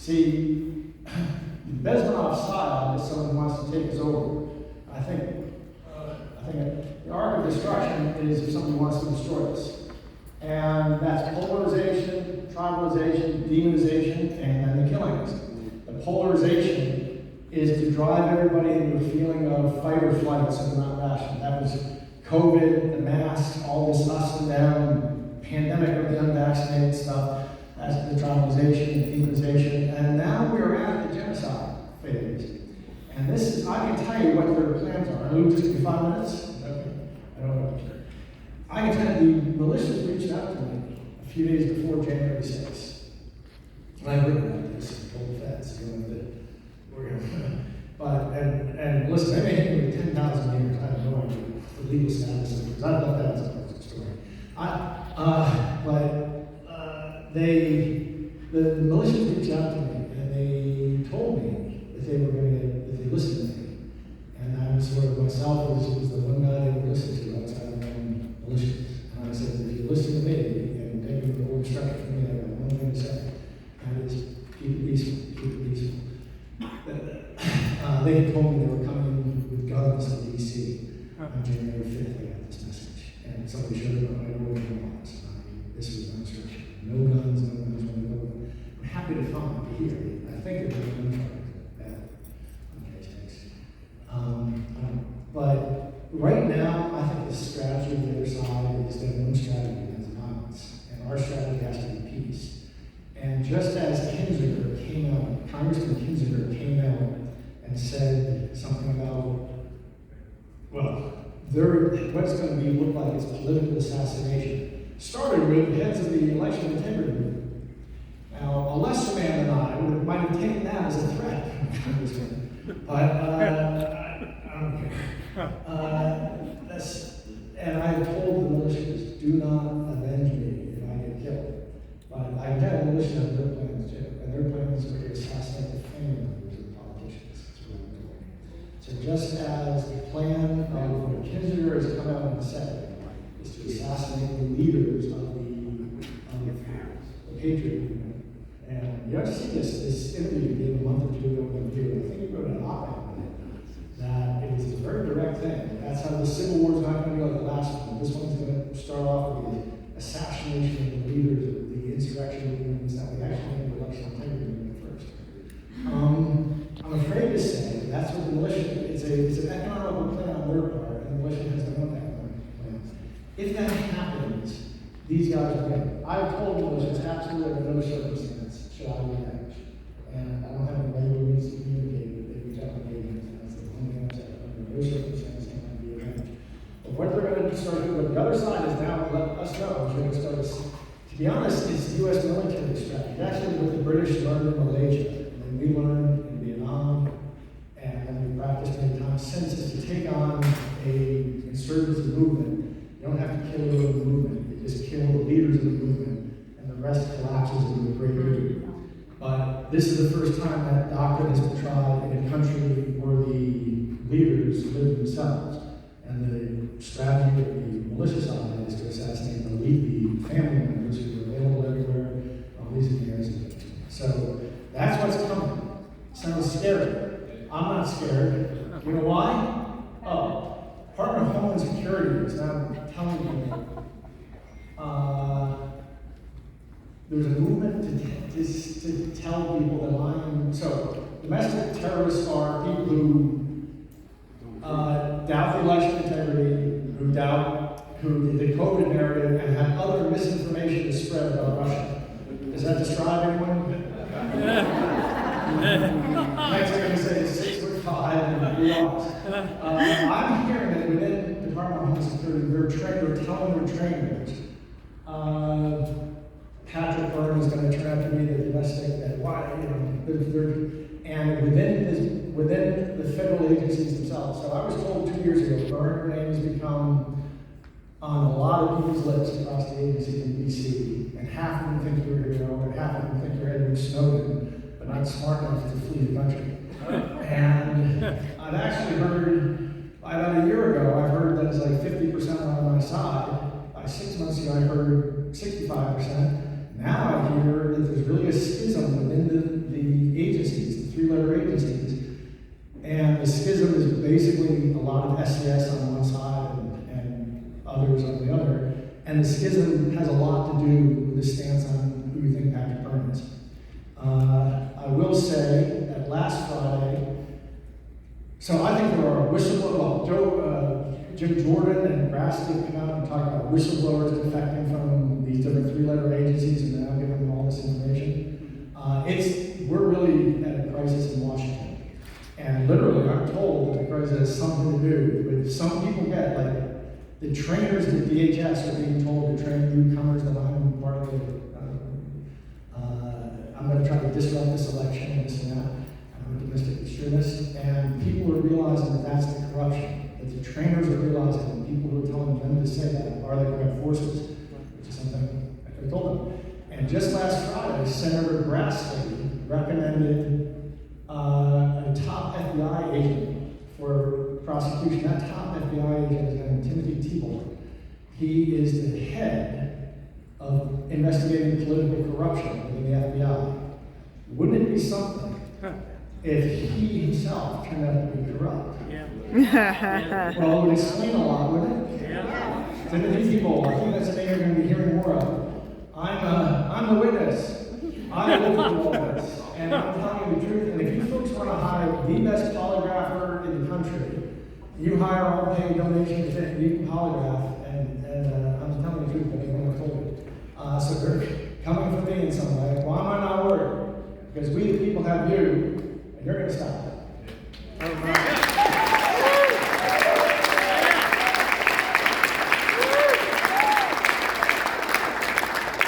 See, Bezmenov style is someone who wants to take us over. I think the arc of destruction is if somebody wants to destroy us. And that's polarization, tribalization, demonization, and then the killings. The polarization is to drive everybody into a feeling of fight or flight, so they're not rational. That was COVID, the masks, all this us and them, pandemic of the unvaccinated stuff. That's the tribalization, the demonization, and now we're at the genocide phase. And this is, I can tell you what their plans are. It'll just be 5 minutes? Okay. I don't know. I can tell you, the militias reached out to me a few days before January 6th. And I've written about this and told the feds, we're going to, but, and listen, they may hit me with 10,000 years. I have no idea the legal status of it, because I thought that was a part of the story. The militias reached out to me, and they told me that they were going to, that they listened to me. And I was sort of myself, was the one guy they would listen to outside of my own militias. And I said, if you listen to me and take the whole instruction from me, I got one thing to say, and it's keep it peaceful, keep it peaceful. They had told me they were coming with guns to D.C. on January 5th. They got this message, and somebody showed up. I don't know what it was. This was an instruction. No guns, no guns, no guns. I'm happy to come to hear. I think they're going to that. Okay, thanks. But right now, I think the strategy of the other side is that one strategy has violence, and our strategy has to be peace. And just as Kinzinger came out, Congressman Kinzinger came out and said something about, well, what's going to be look like is political assassination. Started with heads of the election integrity movement. Now, a lesser man than I might have taken that as a threat, but I don't care. And I have told the militias, do not avenge me if I get killed. But I get the militia have their plans too, and their plans are to assassinate the family members of the politicians. That's what I'm doing. So just as the plan of what Kinzinger has come out and said is to assassinate the leaders of the Patriot movement. And you have to see this interview he gave a month or two ago with you. I think he wrote an op-ed on it, that it was a very direct thing. That's how the Civil War is not going to be like the last one. This one's going to start off with the assassination of the leaders of the insurrection movements that we actually had the election integrity movement first. I'm afraid to say that's what the militia, it's an economical plan on their part, and the militia has their own economic plan. If that happens, these guys will win. I've told the militias absolutely under no circumstance should I be damaged. And I don't have any regular means to communicate with they reach out to me, and that's the only thing I'm saying. Under no circumstance can I be damaged. But what they're going to start doing, what the other side is now let us know, they're going to start, to be honest, it's the U.S. military strategy. Actually, what the British learned in Malaysia, and we learned in Vietnam, and we practiced many times since, is to take on a insurgency movement. You don't have to kill the movement. You just kill the leaders of the movement, and the rest collapses into a great unity. But this is the first time that doctrine has been tried in a country where the leaders live themselves. And the strategy of the militia side is to assassinate the family members who are available everywhere, all these affairs. So that's what's coming. Sounds scary. I'm not scared. You know why? Oh, Department of Homeland Security is now telling me there's a movement to tell people that I'm, so domestic terrorists are people who doubt the election integrity, who the COVID narrative, and have other misinformation to spread about Russia. Does that describe anyone? Next thing you say is 6'5" and blue eyes. I'm hearing that within the Department of Homeland Security, they're telling their trainers, Patrick Byrne is going to turn out to be the domestic, and within the federal agencies themselves. So I was told 2 years ago, Byrne name has become on a lot of people's lips across the agency in D.C., and half of them think you're a hero, and half of them think you're Edward Snowden, but not smart enough to flee the country. And I've actually heard, about a year ago, I heard that it's like 50% on my side. By 6 months ago, I heard 65%. Now I hear that there's really a schism within the So I think there are whistleblowers, Jim Jordan and Grassley come out and talk about whistleblowers defecting from these different three-letter agencies and now giving them all this information. We're really at a crisis in Washington. And literally, I'm told that the crisis has something to do with some people get, like, the trainers at DHS are being told to train newcomers that I'm part of I'm going to try to disrupt this election and this and that. I'm a domestic extremist. And people are realizing that that's the corruption. That the trainers are realizing that people who are telling them to say that are the correct forces, which is something I could have told them. And just last Friday, Senator Grassley recommended a top FBI agent for prosecution. That top FBI agent is named Timothy Tebow. He is the head of investigating political corruption within the FBI. Wouldn't it be something if he himself turned out to be corrupt? Yeah. Well, it would explain a lot, wouldn't it? Yeah. Timothy Tebow, I think that's a name you're going to be hearing more of. I'm the witness. I live with all this. And I'm telling you the truth. And if you folks want to hire the best polygrapher in the country, you hire all pay donation to you can polygraph. And I'm telling you the truth, but everyone told you. So they're coming for me in some way. Why am I not worried? Because we the people have you, and you're going to stop it.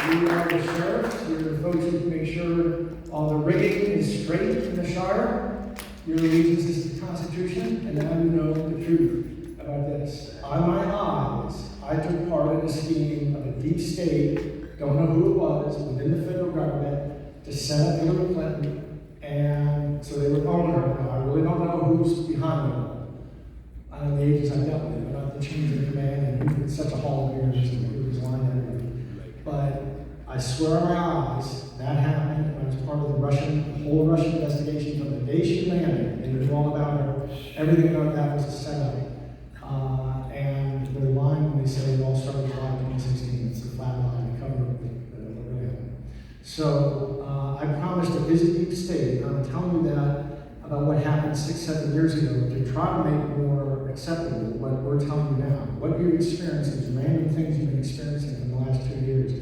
You are the sheriffs, you're the folks who make sure all the rigging is straight in the Shire. Your allegiance is to the Constitution, and now you know the truth about this. On my eyes, I took part in a scheme of a deep state, don't know who it was, within the federal government, to set up Hillary Clinton, and so they were calling her. Now, I really don't know who's behind it. I know the agents I dealt with, about the change in command, and who's such a hall of mirrors, and who was lying to everybody. But I swear on my eyes, that happened, and I was part of the whole Russian investigation from the day she landed. They knew all about her. Everything about that was a setup. And they're lying when they say it all started in July 2016. It's a flat line to cover what really happened. So I promised to visit deep state, and I'm telling you that about what happened 6-7 years ago to try to make more acceptable what we're telling you now. What you've experienced, these random things you've been experiencing in the last 2 years.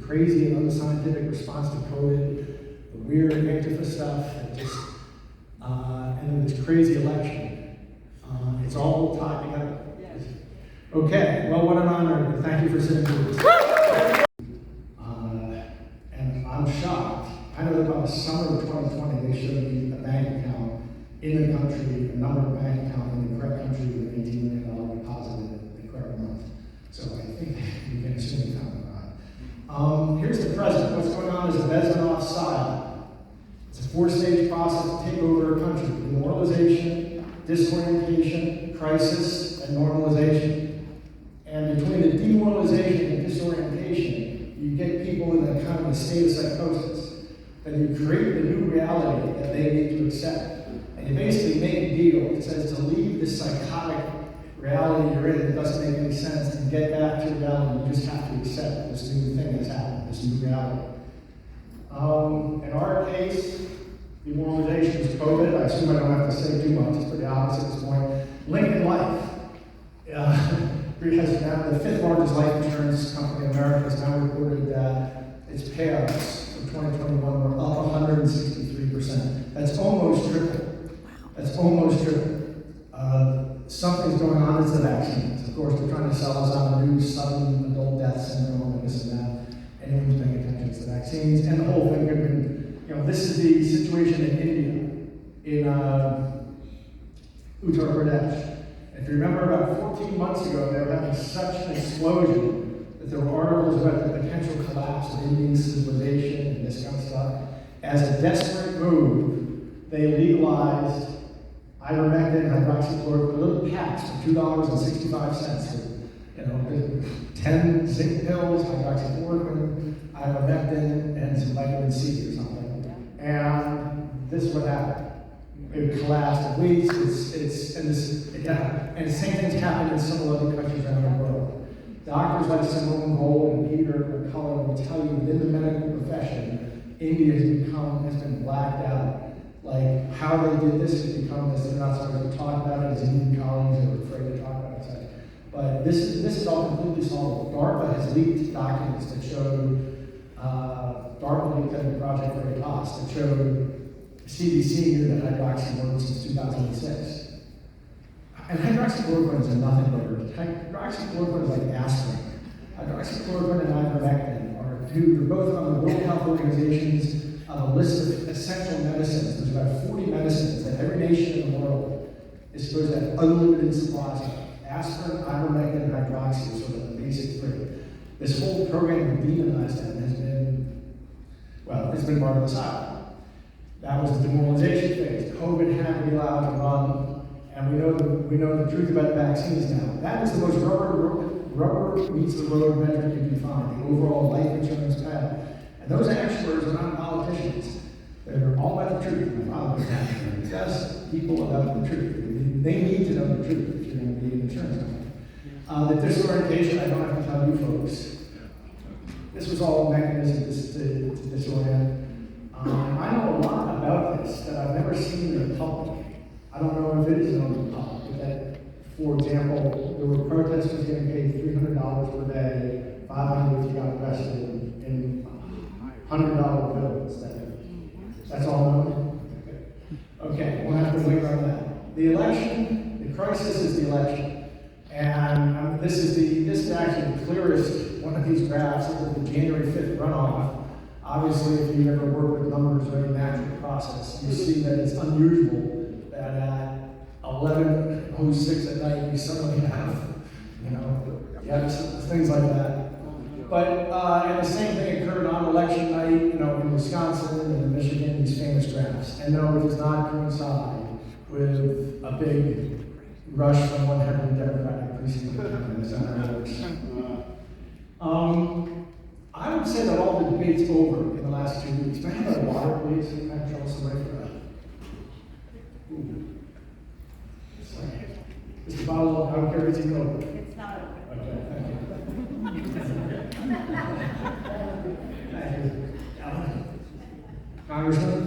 Crazy and unscientific response to COVID, the weird Antifa stuff, and then this crazy election. It's all tied together. Yes. Okay, well, what an honor. Thank you for sitting with us. And I'm shocked. I know that by the summer of 2020, they showed me a bank account in the country, a number of bank accounts in the correct country with an $18 million deposit in the correct month. So I think we can assume the time. Here's the present. What's going on is a Bezmenov side. It's a 4-stage process to take over a country. Demoralization, disorientation, crisis, and normalization. And between the demoralization and disorientation, you get people in a kind of a state of psychosis. Then you create the new reality that they need to accept. And you basically make a deal that says to leave this psychotic reality you're in that doesn't make any sense and get back to reality. You just have to accept this new thing that's happened, this new reality. In our case, demoralization is COVID. I assume I don't have to say too much. It's pretty obvious at this point. Lincoln Life has now the 5th largest life insurance company in America has now reported that its payouts for 2021 were up 163%. That's almost triple. That's almost triple. Something's going on, it's the vaccines. Of course, they're trying to sell us on a new sudden adult death syndrome and this and that. Anyone who's paying attention to the vaccines and the whole thing could be, this is the situation in India, in Uttar Pradesh. If you remember about 14 months ago, they were having such an explosion that there were articles about the potential collapse of Indian civilization and this kind of stuff. As a desperate move, they legalized ivermectin, hydroxychloroquine, little packs for $2.65. 10 zinc pills, hydroxychloroquine, ivermectin, and some vitamin C or something. And this is what happened. It collapsed. At least and the same thing's happened in several other countries around the world. Doctors like Simone Gold and Peter McCullough will tell you within the medical profession, India has been blacked out. like how they did this has become this. They're not supposed to talk about it as Indian colleagues, they were afraid to talk about it. But this is all completely solvable. DARPA has leaked documents that show, DARPA leaked a project for AOC that showed CDC knew that hydroxy worked since 2006. And hydroxychloroquine is nothing but hydroxychloroquine is like aspirin. Hydroxychloroquine and ivermectin are two, they're both on the World Health Organization's list of essential medicines. There's about 40 medicines that every nation in the world is supposed to have unlimited supplies of. Aspirin, ivermectin, and hydroxy are sort of the basic three. This whole program to demonize them has been, well, it's been part of the cycle. That was the demoralization phase. COVID had to be allowed to run, and we know the truth about vaccines now. That is the most rubber meets the road metric you can find, the overall life insurance payout. And those experts are not politicians. They're all about the truth. My father was an actor. He tells people about the truth. They need to know the truth if you're going to be an insurance company. The disorientation, I don't have to tell you folks. This was all a mechanism to disorient. I know a lot about this that I've never seen in the public. I don't know if it is known in the public, but that, for example, there were protesters getting paid $300 per day, $500 if you got arrested, in $100 bills. That's all known? Okay, we'll have to wait on that. The election, the crisis is the election. And this is actually the clearest one of these graphs of the January 5th runoff. Obviously, if you've ever worked with numbers or any natural process, you see that it's unusual that at 11:06 at night you suddenly have, things like that. But and the same thing occurred on election night, in Wisconsin and in Michigan, these famous graphs. And no, it does not coincide with a big rush from one heavily Democratic precinct. That's how that works. I would say that all the debate's over in the last 2 weeks. May I have a water, please? Can I tell somebody for that? Mr. Bottle, I don't care if it's even over. It's not over. Okay, thank you. Thank you. Congressman?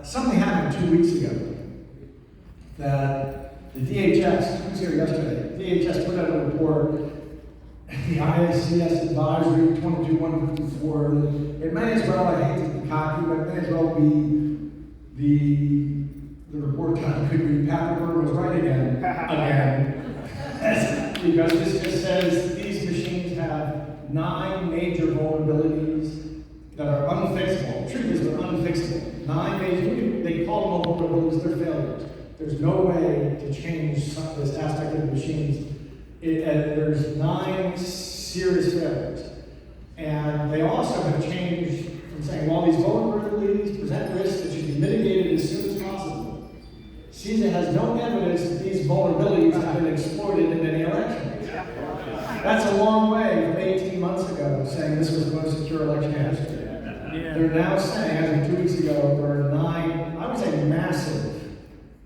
Something happened 2 weeks ago that the DHS, who was here yesterday, DHS put out a report, the ISCS advisory 22-154. It may as well, I hate to be cocky, but it may as well be the report kind could be Pat Byrne was right again, because this just says these machines have 9 major vulnerabilities that are unfixable. The truth is they're unfixable. 9 major, they call them vulnerabilities, they're failures. There's no way to change this aspect of the machines. There's 9 serious failures. And they also have changed from saying, well, these vulnerabilities present risks that should be mitigated as soon as possible. CISA has no evidence that these vulnerabilities have been exploited in any election. That's a long way from 18 months ago saying this was the most secure election in history. They're now saying, as of 2 weeks ago, there are 9, I would say massive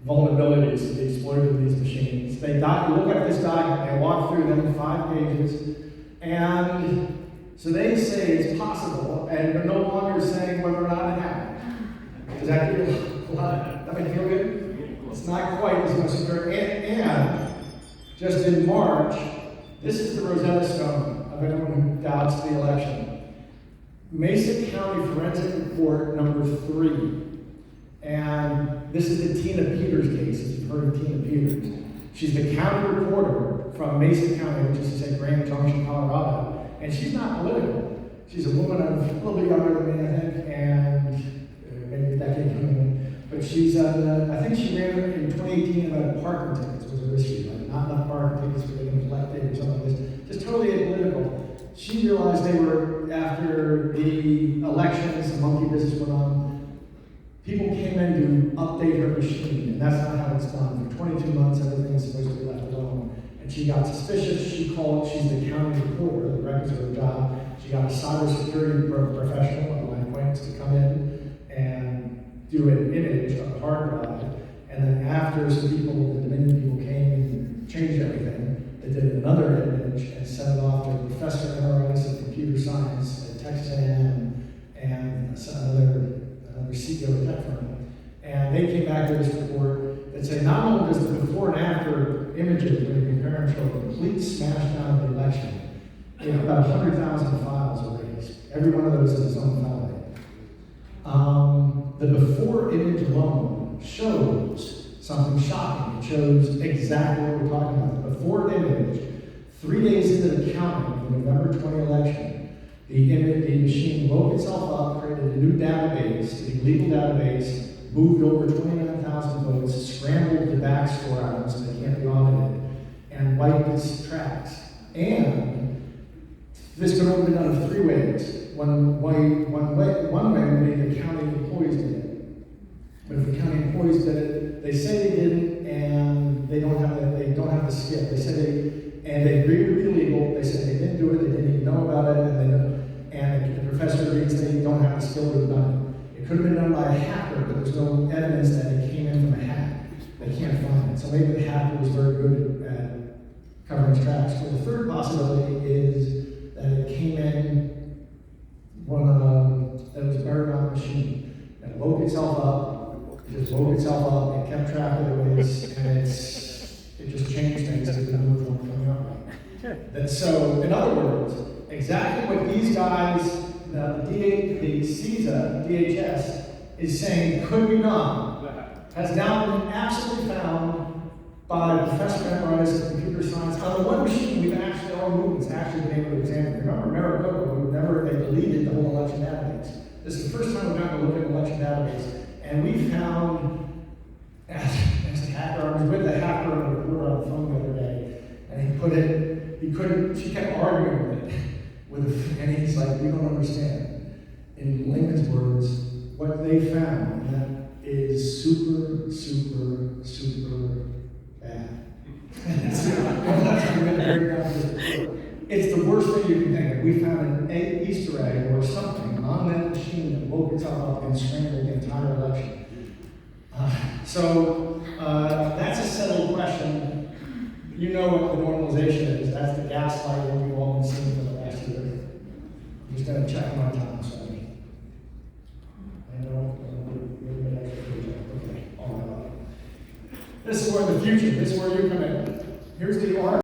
vulnerabilities to be exploited in these machines. They look at this document, they walk through them in 5 pages, and so they say it's possible, and they're no longer saying whether or not it happened. Does that make you feel good? It's not quite as much secure. And just in March, this is the Rosetta Stone of anyone who doubts the election. Mason County Forensic Report number 3. And this is the Tina Peters case, if you've heard of Tina Peters. She's the county reporter from Mason County, which is to say Grand Junction, Colorado. And she's not political. She's a woman a little bit younger than me, I think, and maybe a decade younger than me. But she's, I think she ran in 2018 about parking tickets was her issue. Like not enough parking tickets for getting elected or something like this. Just totally apolitical. She realized they were, after the elections, the monkey business went on, people came in to update her machine, and that's not how it's done. For 22 months, everything is supposed to be left alone. And she got suspicious. She called, she's the county reporter, the records of her job. She got a cybersecurity professional, one of my acquaintances, to come in and do an image of the hard drive. And then after some people, the Dominion people came that say not only does the before and after images when you compare them show a complete smash down of the election, about 100,000 files erased. Every one of those is its own file. The before image alone shows something shocking. It shows exactly what we're talking about. The before image, 3 days into the counting of the November 20 election, the machine woke itself up, created a new database, a legal database, moved over 29,000 votes, scrambled the back score out so they can't be audited, and wiped its tracks. And this could only be done in 3 ways. One way would be the county employees did it. But if the county employees did it, they say they didn't, and they don't have the skill. They said they agreed to be illegal. They said they didn't do it. They didn't even know about it, and the professor agrees they don't have the skill to have done it. It could have been done by a hacker, but there's no evidence that it came in from a hack. They can't find it. So maybe the hacker was very good at covering his tracks. But the third possibility is that it came in that was buried on the machine. It woke itself up, it just woke itself up, it kept track of the ways, and it just changed things as it moved from coming up. So, in other words, exactly what these guys, the CISA, DHS, is saying could be done, has now been absolutely found by Professor FRA OC of computer science. On the one machine, we've actually, our movements actually been able to examine. Remember Maricopa, they deleted the whole election database. This is the first time we've gotten to look at an election database. And we found, as the hacker, I was with the hacker and a reporter on the phone the other day, and she kept arguing with it, and he's like, we don't understand. In layman's words, what they found, that is super, super, super bad. It's the worst thing you can think of. We found an Easter egg or something on that machine that woke itself up and scrambled the entire election. That's a settled question. You know what the normalization is. That's the gaslighting we've all been seeing for the last year. I'm just going to check my time. Sorry. I know. Okay. All right. This is where the future. This is where you come in. Here's the article.